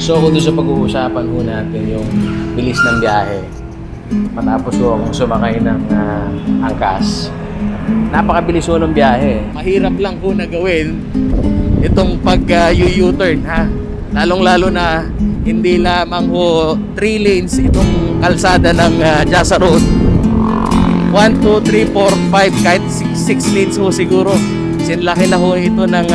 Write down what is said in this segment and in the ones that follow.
So kung doon sa pag-uusapan ho natin yung bilis ng biyahe, matapos ho akong sumakay ng angkas, napakabilis ho ng biyahe. Mahirap lang ho na gawin itong pag-U-turn ha. Lalong-lalo na hindi lamang ho 3 lanes itong kalsada ng Jasa Road. 1, 2, 3, 4, 5, kahit 6 lanes ho siguro. Sinlaki na ho ito ng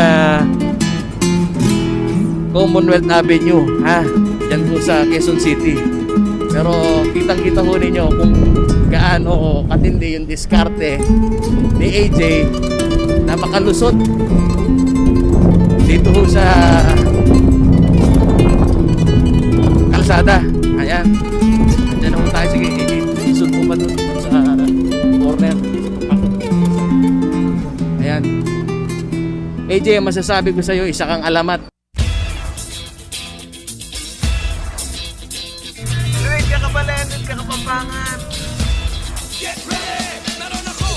Commonwealth Avenue ha, dyan po sa Quezon City. Pero kitang-kita ho ninyo kung gaano katindi yung diskarte ni AJ na makalusot dito ho sa kalsada. Ayan, andyan ho tayo. Sige AJ, isod mo pa doon sa corner. Ayan AJ, masasabi ko sa iyo, isa kang alamat.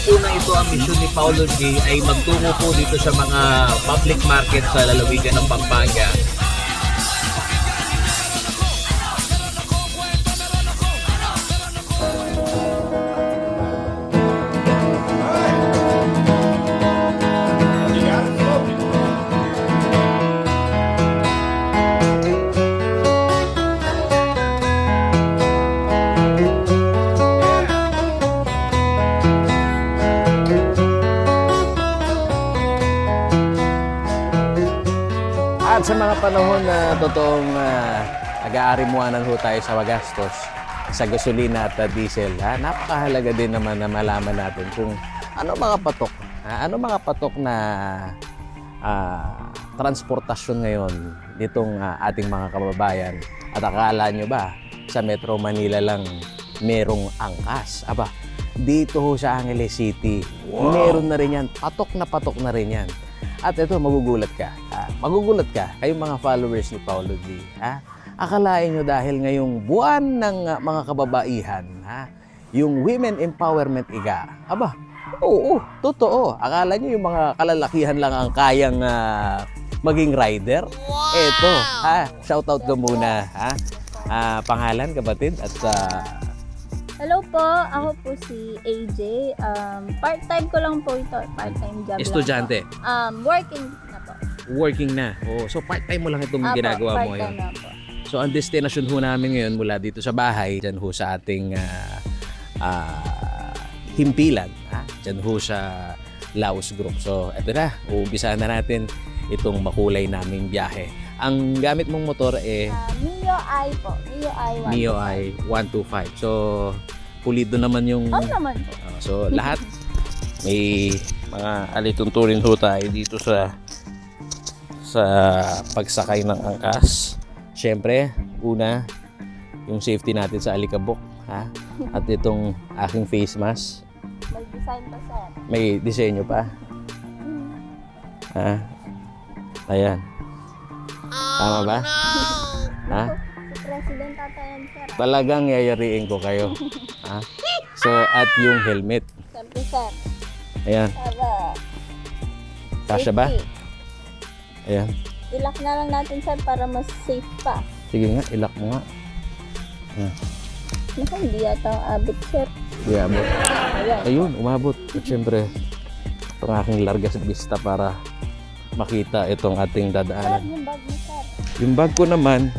Unang ito ang misyon ni Paulo G ay magtungo po dito sa mga public market sa lalawigan ng Pampanga. At sa mga panahon na totoong nag-aarimuanan ho tayo sa magastos sa gasolina at diesel, napakahalaga din naman na malaman natin kung ano mga patok, ano mga patok na transportasyon ngayon nitong ating mga kababayan. At akala nyo ba sa Metro Manila lang merong angkas? Aba, dito ho sa Angeles City, meron na rin yan, patok na rin yan. At ito, magugulat ka. Magugulat ka, kayong mga followers ni Paulo G. Akalain nyo dahil ngayong buwan ng mga kababaihan, yung Women Empowerment Ika. Aba, oo, totoo. Akala nyo yung mga kalalakihan lang ang kayang maging rider? Eto, shoutout ka muna. Pangalan, kapatid, at Hello po, ako po si AJ. Part-time ko lang po ito. Part-time job estudyante. lang po. Working na po. Working na. Oh, so part-time mo lang itong Apo, ginagawa mo part-time ngayon. na po. So ang destination ho namin ngayon mula dito sa bahay, dyan ho sa ating himpilan, dyan ho sa Laos Group. So eto na, uumpisahan na natin itong makulay naming biyahe. Ang gamit mong motor Mio I po. Mio I 1. Mio I 125. So pulido naman yung naman po. so lahat may mga alituntunin ho tayo dito sa pagsakay ng angkas. Siyempre, una, yung safety natin sa alikabok, at itong aking face mask. May design pa, sir. May disenyo pa. Ayan. Tama ba? Si President tatayan, sir. Talagang yayariin ko kayo. So, at yung helmet. Siyempre, sir. Ayan. Para Kasya ba? safety. Ayan. Ilak na lang natin, sir, para mas safe pa. Sige nga, ilak mo nga. Naku, hindi yata ang abot, sir. Yeah, abot. Ayan. Ayun, umabot. At syempre, itong aking largas vista para makita itong ating Sir, dadaanan. yung bag mo, sir. Yung bag ko naman,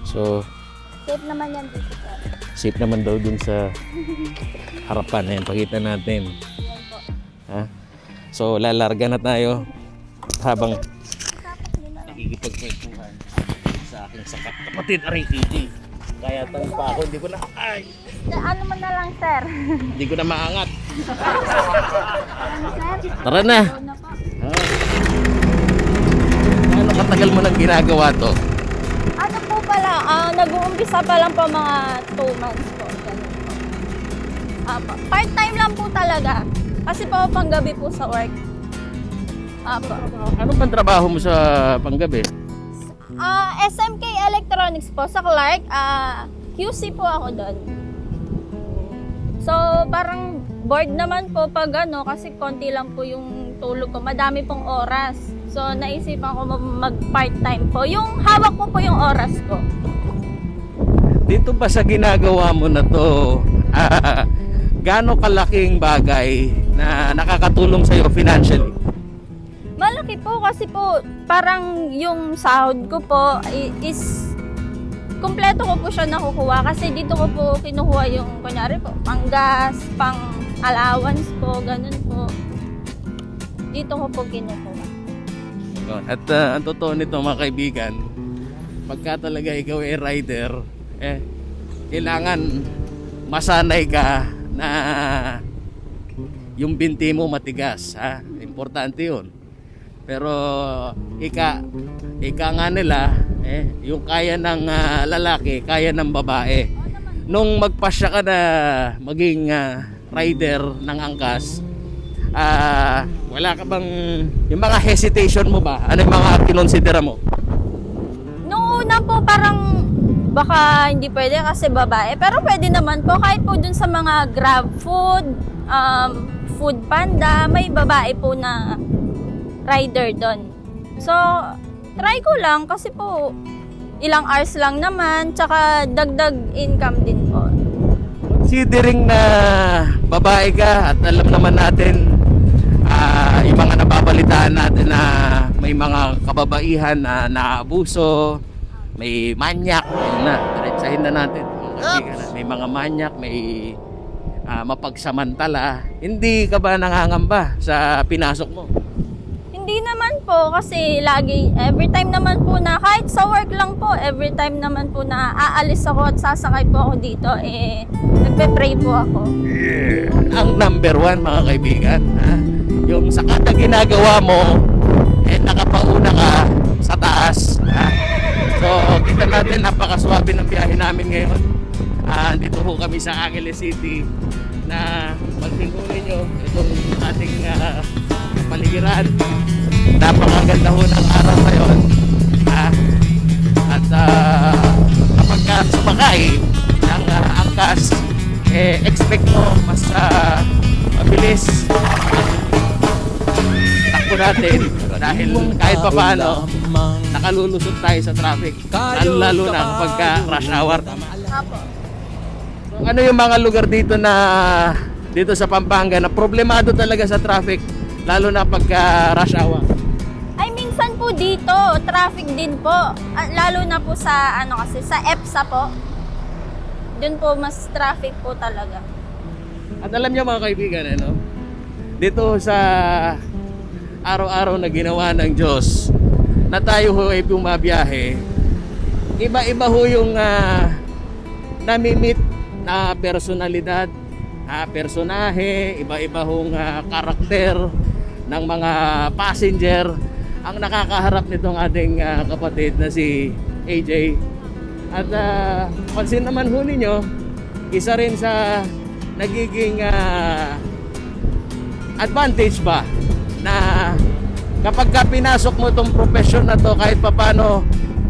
so Safe naman yan dito, sir. safe naman daw dun sa harapan. Ayan, pakita natin. Yan po. So lalarga na tayo habang Dapat nyo na lang. nakikipagkwentuhan sa aking sakat kapatid Aray KJ. Kaya tanong pa ako, hindi ko na, Ano mo na lang, sir? hindi ko na maangat. Ano, sir? Tara na. Go na po. Ano katagal mo nang ginagawa to? Ano po pala, nag-uumpisa pa lang po mga 2 months po. Ganun po. Part-time lang po talaga. Kasi po panggabi po sa work. Apo. Ano pang trabaho mo sa panggabi? SMK Electronics po sa Clark. QC po ako doon. So, parang bored naman po pag ano, kasi konti lang po yung tulog ko. Madami pong oras. So, naisipan ko mag-part-time po. Yung hawak ko po yung oras ko. Dito ba sa ginagawa mo na to, gaano kalaking bagay na nakakatulong sa'yo financially? Malaki po kasi po parang yung sahod ko po is kumpleto ko po siya nakukuha kasi dito ko po kinukuha yung kunyari po pang gas, pang allowance po, ganun po. Dito ko po kinukuha. At ang totoo nito mga kaibigan, pagka talaga ikaw ay rider, kailangan masanay ka na yung binti mo matigas. Importante yun. Pero ika nga nila, yung kaya ng lalaki, kaya ng babae. Nung magpasya ka na maging rider ng angkas, wala ka bang, yung mga hesitation mo ba? Ano yung mga kinonsidera mo? Nung una po parang baka hindi pwede kasi babae, pero pwede naman po kahit po dun sa mga Grab Food, Food Panda, may babae po na rider doon. So, try ko lang kasi po ilang hours lang naman, tsaka dagdag income din po. Considering na babae ka at alam naman natin yung mga nababalitaan natin na may mga kababaihan na naabuso, may manyak, ayun na, diretsahin na natin. May mga manyak, may mapagsamantala. Hindi ka ba nangangamba sa pinasok mo? Hindi naman po kasi lagi, every time naman po na, kahit sa work lang po, every time naman po na aalis ako at sasakay po ako dito, nagpe-pray po ako. Ang number one mga kaibigan, yung sa kada ginagawa mo, nakapauna ka sa taas. So, kita natin, napakaswabe ng biyahe namin ngayon. Dito po kami sa Angeles City na pagtingin nyo itong ating paligiran. Napakaganda ho ng araw ngayon. At kapag sumakay ng angkas, expect mo mas mabilis takbo natin dahil kahit pa paano nakalulusot tayo sa traffic, lalo na kapag rush hour. Apo. So, ano yung mga lugar dito sa Pampanga na problemado talaga sa traffic, lalo na pagka rush hour? Ay, minsan po dito, traffic din po. Lalo na po sa, kasi, sa EPSA po. Doon po, mas traffic po talaga. At alam niyo mga kaibigan, dito sa araw-araw na ginawa ng Diyos na tayo ho ay bumabiyahe, iba-iba ho yung namimit na personalidad, personahe, iba-iba hong karakter ng mga passenger ang nakakaharap nitong ating kapatid na si AJ. At pansin naman ho ninyo, isa rin sa nagiging advantage ba na kapag ka pinasok mo itong profession na to, kahit papano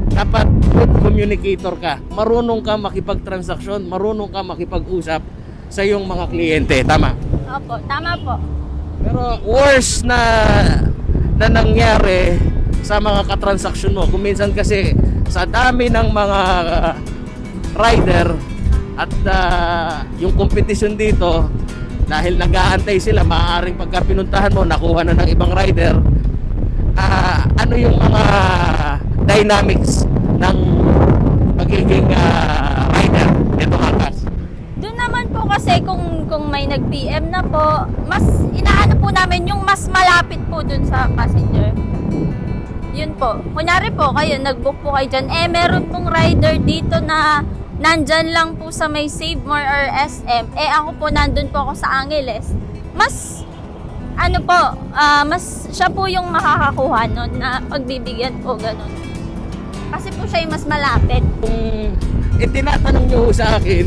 dapat good communicator ka, marunong ka makipagtransaksyon, marunong ka makipag-usap sa iyong mga kliyente, tama? Opo, tama po. Pero worst na nangyari sa mga katransaksyon mo, kung minsan kasi sa dami ng mga rider at yung competition dito, dahil nag-aantay sila, maaaring pagka pinuntahan mo, nakuha na ng ibang rider, ano yung mga dynamics ng pagiging rider nito angkas? Doon naman po kasi kung may nag-PM na po, mas inaano po namin yung mas malapit po dun sa passenger. Yun po. Kunyari po kayo, nag-book po kayo dyan. Meron pong rider dito na nandyan lang po sa may Save More or SM. Ako po nandun po ako sa Angeles. Mas, mas siya po yung makakakuha nun na pagbibigyan po ganun. Kasi po siya yung mas malapit. Kung itinatanong nyo sa akin,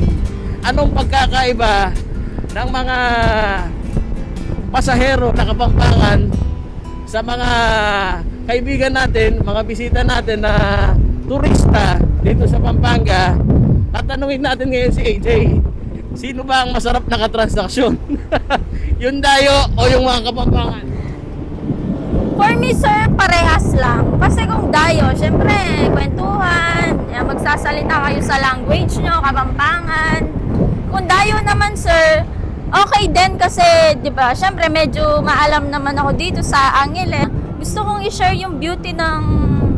anong pagkakaiba ng mga pasahero na Kapampangan sa mga kaibigan natin, mga bisita natin na turista dito sa Pampanga, tatanungin natin ngayon si AJ, sino ba ang masarap na katransaksyon? Yung dayo o yung mga Kapampangan? For me, sir, parehas lang. Kasi kung dayo, syempre, kwentuhan, magsasalita kayo sa language nyo, Kapampangan. Kung dayo naman, sir, okay din kasi, di ba, syempre, medyo maalam naman ako dito sa Angeles. Gusto kong i-share yung beauty ng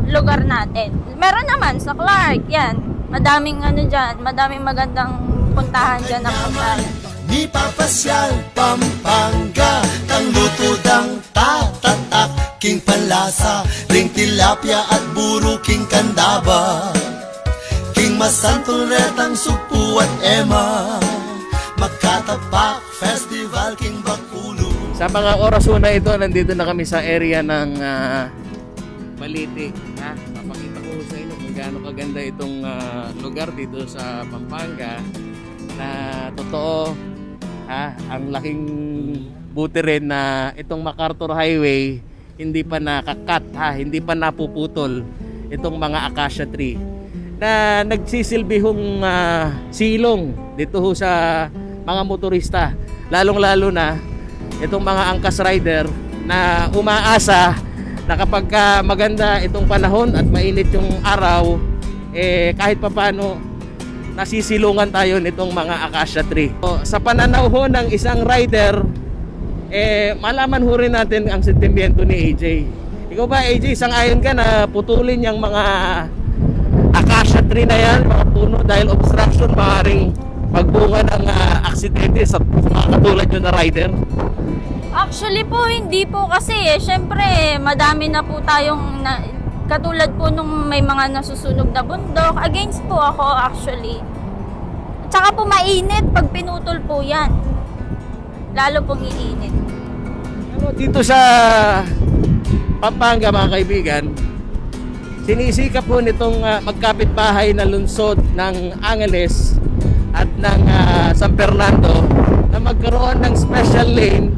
lugar natin. Meron naman sa Clark, yan. Madaming dyan, madaming magandang puntahan dyan na puntahan. Di papasyal Pampanga, kang luto dang tatatak, king palasa, ring tilapia at buro king kandaba, king masantol retang supu at ema, Makatapak Festival king Bakulo. Sa mga oras na ito, nandito na kami sa area ng Balite. Papakita ko sa inyo kung gaano kaganda itong lugar dito sa Pampanga na totoo. Ang laking buti rin na itong MacArthur Highway hindi pa nakakat, hindi pa napuputol itong mga acacia tree na nagsisilbi hong silong dito ho sa mga motorista, lalong-lalo na itong mga angkas rider na umaasa na kapag maganda itong panahon at mainit yung araw, kahit papano nasisilungan tayo nitong mga acacia tree. So, sa pananaw ho ng isang rider, malaman ho rin natin ang sentimiento ni AJ. Ikaw ba, AJ, isang-ayon ka na putulin yung mga acacia tree na yan, mga puno, dahil obstruction, maaaring magbunga ng aksidente sa mga katulad nyo na rider? Actually po, hindi po kasi syempre, madami na po tayong katulad po nung may mga nasusunog na bundok. Against po ako actually. Tsaka po mainit pag pinutol po yan. Lalo pong iinit. Dito sa Pampanga, mga kaibigan, sinisikap po nitong magkapitbahay na lungsod ng Angeles at ng San Fernando na magkaroon ng special lane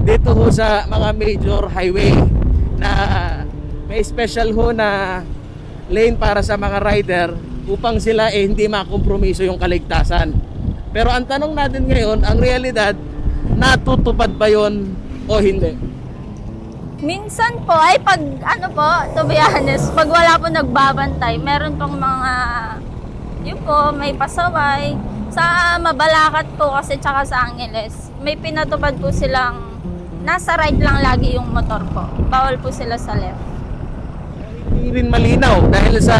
dito ho sa mga major highway na may special ho na lane para sa mga rider upang sila hindi makompromiso yung kaligtasan. Pero ang tanong natin ngayon, ang realidad, natutupad ba yon o hindi? Minsan po ay pag to be honest, pag wala po nagbabantay, meron pong mga yun po, may pasaway. Sa Mabalacat po kasi tsaka sa Angeles, may pinatupad po silang nasa right lang lagi yung motor po. Bawal po sila sa left. Hindi rin malinaw dahil sa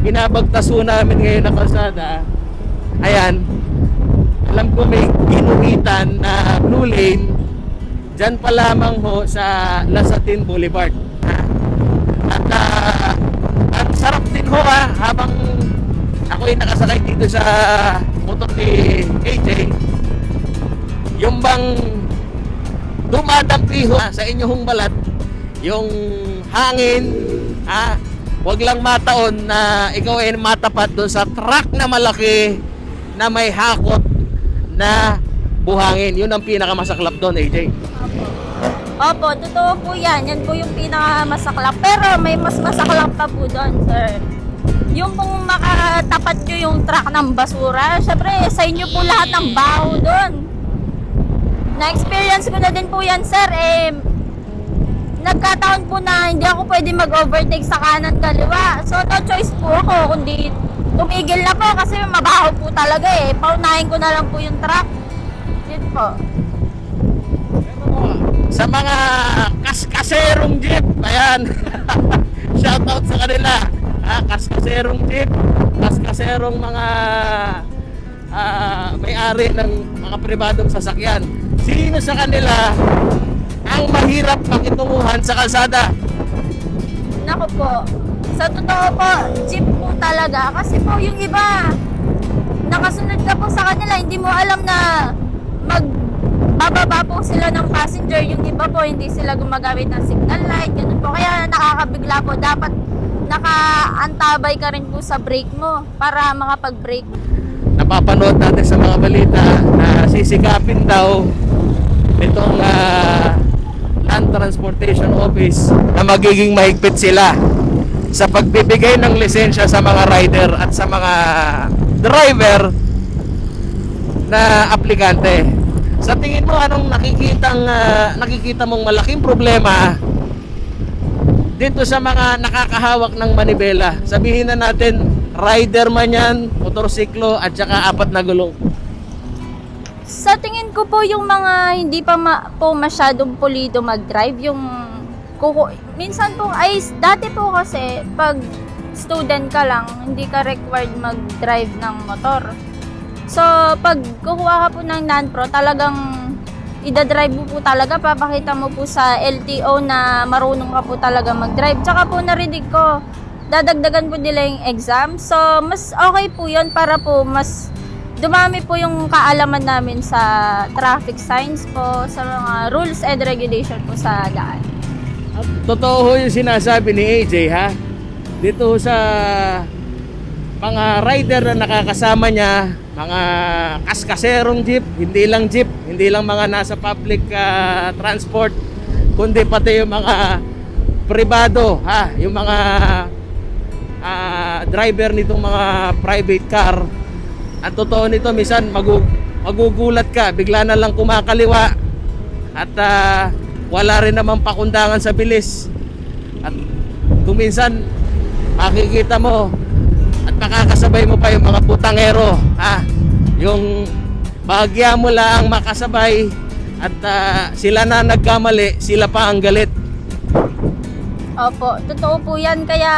binabagtaso namin ngayon na kalsada. Ayan, alam ko may ginuhitan na blue lane dyan pa lamang ho sa Lasatin Boulevard. At sarap din ho habang ako'y nakasakay dito sa motor ni AJ, yung bang dumadampi ho sa inyong balat yung hangin, wag lang mataon na ikaw ay matapat doon sa truck na malaki na may hakot na buhangin. Yun ang pinakamasaklap doon, AJ. Opo, totoo po yan. Yan po yung pinakamasaklap. Pero may mas masaklap pa po doon, sir. Yung pong makatapat nyo yung truck ng basura, syempre sa inyo po lahat ng baho doon. Na-experience ko na din po yan, sir. Nagkataon po na hindi ako pwede mag-overtake sa kanan kaliwa. So no choice po ako kundi tumigil na po kasi mabaho po talaga Paunahin ko na lang po yung truck. Yun po. Sa mga kaskaserong jeep, ayan. Shoutout sa kanila. Kaskaserong jeep, kaskaserong mga may-ari ng mga pribadong sasakyan. Sino sa kanila ang mahirap pakitunguhan sa kalsada? Naku po, sa totoo po, jeep po talaga. Kasi po yung iba, nakasunod ka po sa kanila, hindi mo alam na magbababa po sila ng passenger. Yung iba po, hindi sila gumagamit ng signal light. Ganun po, kaya nakakabigla po. Dapat nakaantabay ka rin po sa brake mo para makapag-brake. Napapanood natin sa mga balita na sisikapin daw nitong Land Transportation Office na magiging mahigpit sila sa pagbibigay ng lisensya sa mga rider at sa mga driver na aplikante. Sa tingin mo, anong nakikita mong malaking problema dito sa mga nakakahawak ng manibela, sabihin na natin, rider man yan, motorsiklo, at saka 4 na gulong. Sa tingin ko po yung mga hindi pa po masyadong pulido mag-drive, yung minsan po ay dati po kasi pag student ka lang, hindi ka required mag-drive ng motor. So pag kukuha ka po ng non-pro, talagang ida-drive mo po talaga, papakita mo po sa LTO na marunong ka po talaga mag-drive. Tsaka po narinig ko, dadagdagan po nila yung exam. So mas okay po yun para po mas dumami po yung kaalaman namin sa traffic signs po, sa mga rules and regulation po sa daan. At totoo ho yung sinasabi ni AJ, ha? Dito sa mga rider na nakakasama niya, mga kaskaserong jeep, hindi lang mga nasa public transport, kundi pati yung mga pribado, ha? Yung mga driver nitong mga private car. At totoo nito, minsan magugulat ka, bigla na lang kumakaliwa at wala rin namang pakundangan sa bilis. At kung minsan makikita mo at makakasabay mo pa yung mga putangero, ha? Yung bahagya mo lang makasabay at sila na nagkamali, sila pa ang galit. Opo, totoo po yan. Kaya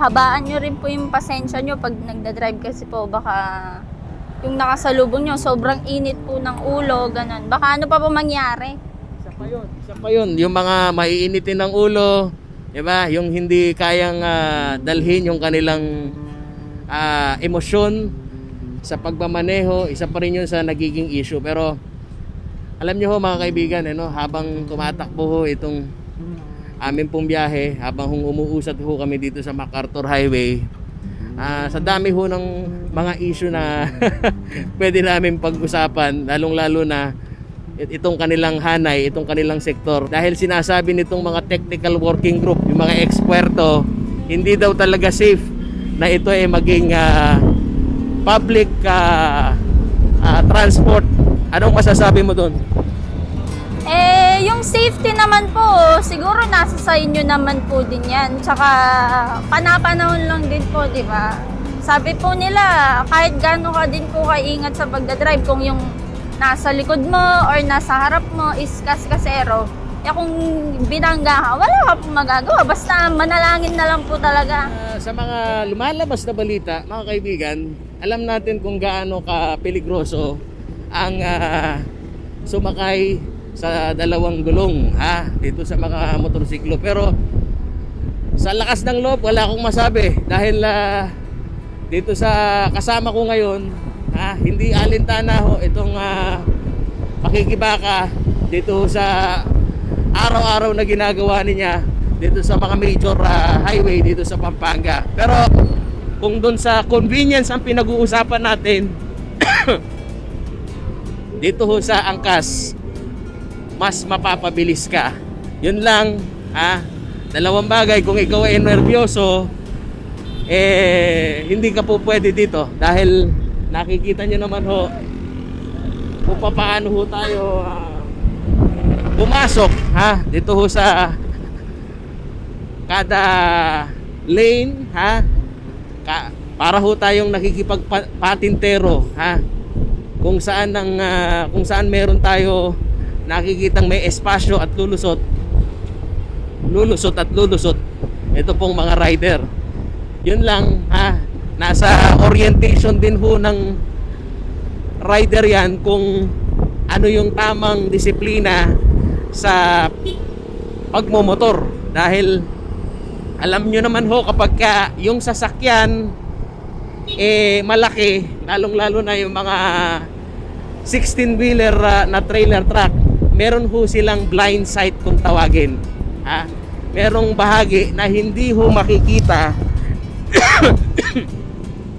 habaan nyo rin po yung pasensya nyo pag nagdadrive kasi po baka yung nakasalubong nyo, sobrang init po ng ulo, ganun. Baka ano pa po mangyari? Isa pa yun, yung mga maiinitin ng ulo, diba? Yung hindi kayang dalhin yung kanilang emosyon sa pagmamaneho, isa pa rin yun sa nagiging issue. Pero alam nyo ho mga kaibigan, habang tumatakbo ho itong amin pong biyahe, habang umuusad ho kami dito sa MacArthur Highway, sa dami ho ng mga issue na pwede namin pag-usapan, lalong-lalo na itong kanilang hanay, itong kanilang sektor. Dahil sinasabi nitong mga technical working group, yung mga eksperto, hindi daw talaga safe na ito ay maging public transport. Anong masasabi mo doon? Yung safety naman po, siguro nasa sa inyo naman po din yan. Tsaka panapanahon lang din po, di ba? Sabi po nila, kahit gaano ka din po kaingat sa pagdadrive, kung yung nasa likod mo or nasa harap mo is kaskasero, kung binangga ka, wala ka po magagawa. Basta manalangin na lang po talaga. Sa mga lumalabas na balita, mga kaibigan, alam natin kung gaano ka peligroso ang sumakay sa 2 gulong, dito sa mga motorsiklo. Pero sa lakas ng loob, wala akong masabi dahil dito sa kasama ko ngayon, hindi alintana ho itong pakikibaka dito sa araw-araw na ginagawa niya dito sa mga major highway dito sa Pampanga. Pero kung doon sa convenience ang pinag-uusapan natin, dito ho sa angkas, mas mapapabilis ka. Yun lang, 2 bagay. Kung ikaw ay nervyoso, hindi ka po pwede dito dahil nakikita nyo naman ho kung paano ho tayo pumasok, dito ho sa kada lane, para ho tayong nakikipagpatintero, kung saan meron tayo nakikitang may espasyo at lulusot at lulusot ito pong mga rider. Yun lang, nasa orientation din ho ng rider yan kung ano yung tamang disiplina sa pagmomotor. Dahil alam nyo naman ho, kapag yung sasakyan malaki, lalong-lalo na yung mga 16-wheeler na trailer truck, meron ho silang blind sight kung tawagin. Merong bahagi na hindi ho makikita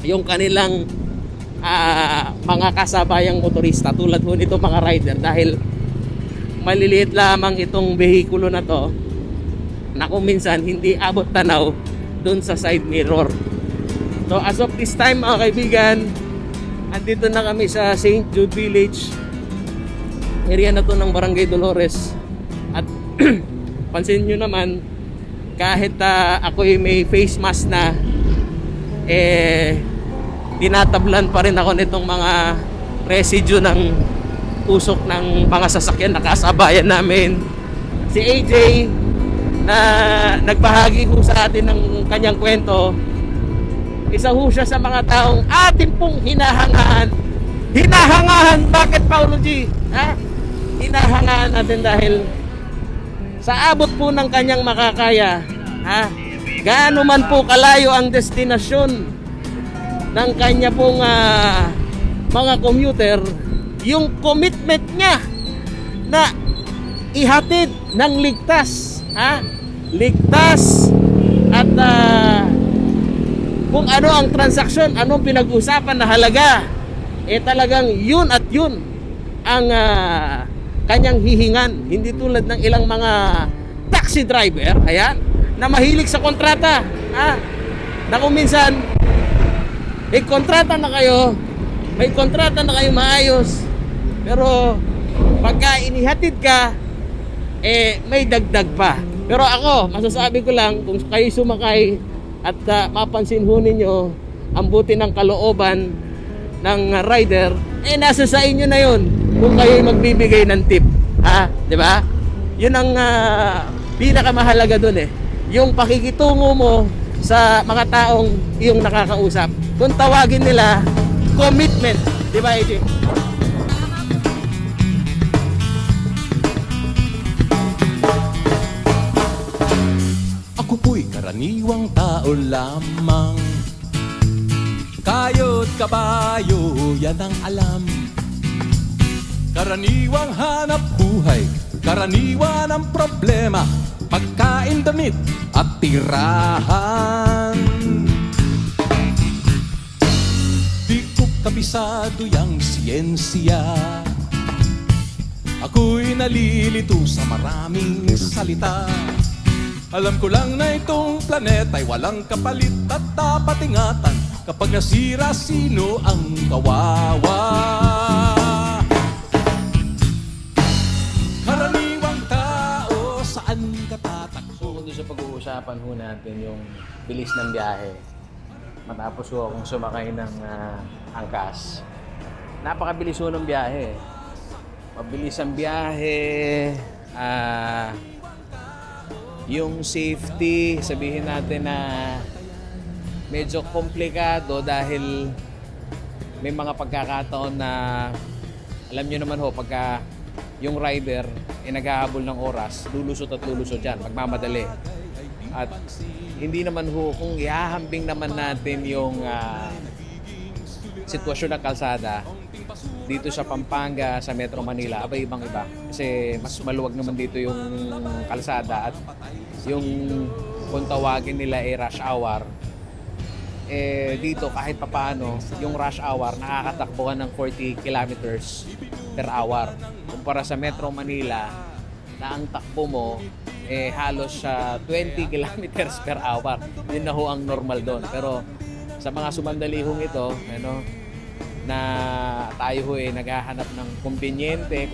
yung kanilang mga kasabayang motorista tulad ho nito mga rider, dahil maliliit lamang itong behikulo na to na kung minsan hindi abot tanaw dun sa side mirror. So as of this time mga kaibigan, andito na kami sa St. Jude Village, area na to ng Barangay Dolores. At pansin nyo naman, kahit ako'y may face mask na, tinatablan pa rin ako nitong mga residue ng usok ng mga sasakyan na kasabayan namin. Si AJ na nagbahagi ho sa atin ng kanyang kwento, isa ho siya sa mga taong atin pong hinahangaan. Bakit, Paolo G? Ha? Hinahangaan natin dahil sa abot po ng kanyang makakaya, ha? Gaano man po kalayo ang destinasyon ng kanya pong mga commuter, yung commitment niya na ihatid ng ligtas, ha? Ligtas at kung ano ang transaksyon, anong pinag-usapan na halaga, talagang yun at yun ang kanyang hihingan. Hindi tulad ng ilang mga taxi driver, ayan, na mahilig sa kontrata, ha? Na kung minsan may kontrata na kayo maayos, pero pagka inihatid ka, may dagdag pa. Pero ako, masasabi ko lang, kung kayo sumakay at mapansin ho ninyo ang buti ng kalooban ng rider, nasa sa inyo na yun kung kayo magbibigay ng tip, ha? 'Di ba? Yun ang pinakamahalaga doon yung pakikitungo mo sa mga taong iyong nakakausap. Kung tawagin nila commitment, 'di ba, AJ? Ako po'y karaniwang tao lamang. Kayo't kabayo, yan ang alam. Karaniwang hanap buhay, karaniwan ang problema. Pagkain, damit at tirahan. Di ko kabisado yang siyensya. Ako'y nalilito sa maraming salita. Alam ko lang na itong planeta'y walang kapalit at dapat ingatan. Kapag nasira, sino ang kawawa? Karaniwang tao, saan ka tatakbo? Doon sa pag-uusapan ho natin yung bilis ng biyahe. Matapos ho akong sumakay ng angkas. Napakabilis ho ng biyahe. Mabilis ang biyahe. Yung safety, sabihin natin na medyo komplikado dahil may mga pagkakataon na alam nyo naman ho, pagka yung rider naghahabol ng oras, lulusot at lulusot yan, magmamadali. At hindi naman ho, kung ihahambing naman natin yung sitwasyon ng kalsada dito sa Pampanga, sa Metro Manila, abay ibang-iba. Kasi mas maluwag naman dito yung kalsada at yung kung tawagin nila rush hour, dito kahit papaano, yung rush hour, nakakatakbo ka ng 40 kilometers per hour. Kumpara sa Metro Manila, na ang takbo mo, halos 20 kilometers per hour. Yun na ho ang normal doon. Pero sa mga sumandalihong ito, na tayo ho naghahanap ng kumbinyenteng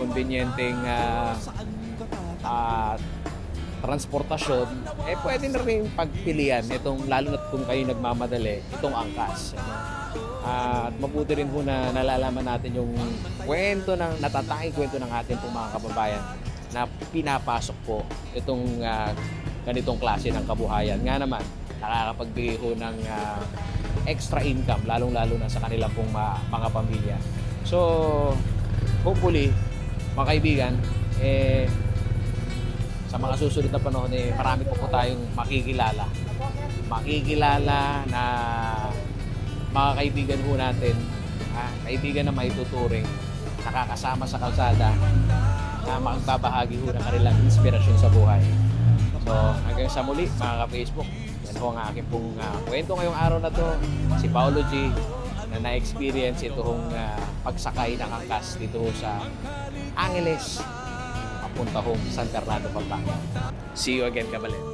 transportasyon, pwede na rin pagpilian itong, lalo na kung kayo nagmamadali, itong angkas. At mabuti rin ho na nalalaman natin yung kwento ng natatanging kwento ng ating pong mga kababayan na pinapasok po itong ganitong klase ng kabuhayan. Nga naman, nakakapagbigay ho ng extra income, lalong-lalo na sa kanila pong mga pamilya. So, hopefully, mga kaibigan, sa mga susunod na panahon, marami po tayong makikilala na mga kaibigan ho natin, kaibigan na maituturing, nakakasama sa kalsada, na magbabahagi ho ng kanilang inspirasyon sa buhay. So, hanggang sa muli, mga ka-Facebook, yan ho ang aking pong kwento ngayong araw na to. Si Paolo G, na na-experience itong pagsakay ng angkas dito sa Angeles, papunta home San Fernando, Pampanga. See you again, Kabalit.